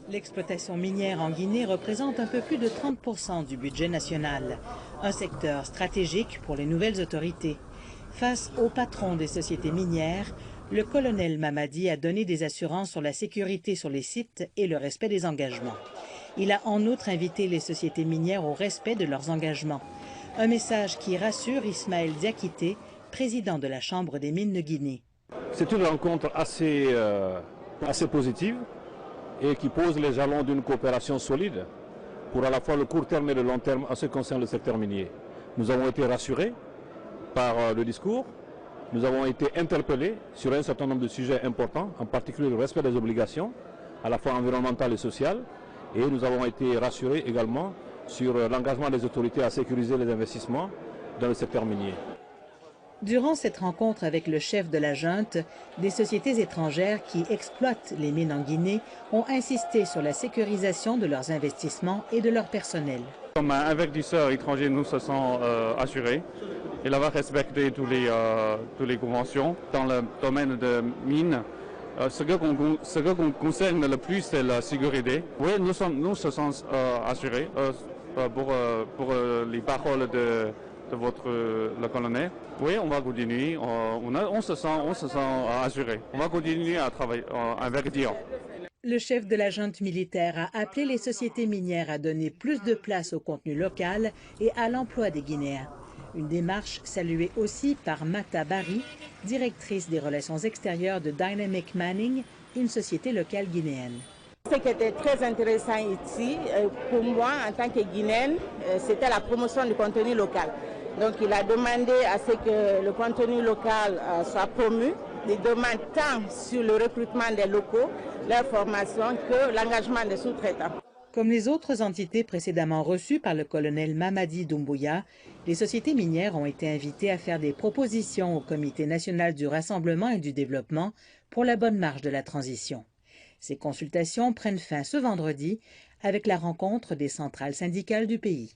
L'exploitation minière en Guinée représente un peu plus de 30% du budget national, un secteur stratégique pour les nouvelles autorités. Face au patron des sociétés minières, le colonel Mamadi a donné des assurances sur la sécurité sur les sites et le respect des engagements. Il a en outre invité les sociétés minières au respect de leurs engagements. Un message qui rassure Ismaël Diakité, président de la Chambre des mines de Guinée. C'est une rencontre assez positive et qui pose les jalons d'une coopération solide pour à la fois le court terme et le long terme en ce qui concerne le secteur minier. Nous avons été rassurés par le discours, nous avons été interpellés sur un certain nombre de sujets importants, en particulier le respect des obligations, à la fois environnementales et sociales, et nous avons été rassurés également sur l'engagement des autorités à sécuriser les investissements dans le secteur minier. Durant cette rencontre avec le chef de la junte, des sociétés étrangères qui exploitent les mines en Guinée ont insisté sur la sécurisation de leurs investissements et de leur personnel. Comme investisseurs étrangers, nous se sentons assurés. Il va respecter toutes les conventions. Dans le domaine de mines, ce que concerne le plus, c'est la sécurité. Oui, nous se sentons assurés pour les paroles de le colonel. Oui, on va continuer. On se sent assuré. On va continuer à travailler, à investir. Le chef de la junte militaire a appelé les sociétés minières à donner plus de place au contenu local et à l'emploi des Guinéens. Une démarche saluée aussi par Mata Bari, directrice des relations extérieures de Dynamic Mining, une société locale guinéenne. Ce qui était très intéressant ici, pour moi, en tant que Guinéenne, c'était la promotion du contenu local. Donc il a demandé à ce que le contenu local soit promu. Il demande tant sur le recrutement des locaux, leur formation, que l'engagement des sous-traitants. Comme les autres entités précédemment reçues par le colonel Mamadi Doumbouya, les sociétés minières ont été invitées à faire des propositions au Comité national du rassemblement et du développement pour la bonne marche de la transition. Ces consultations prennent fin ce vendredi avec la rencontre des centrales syndicales du pays.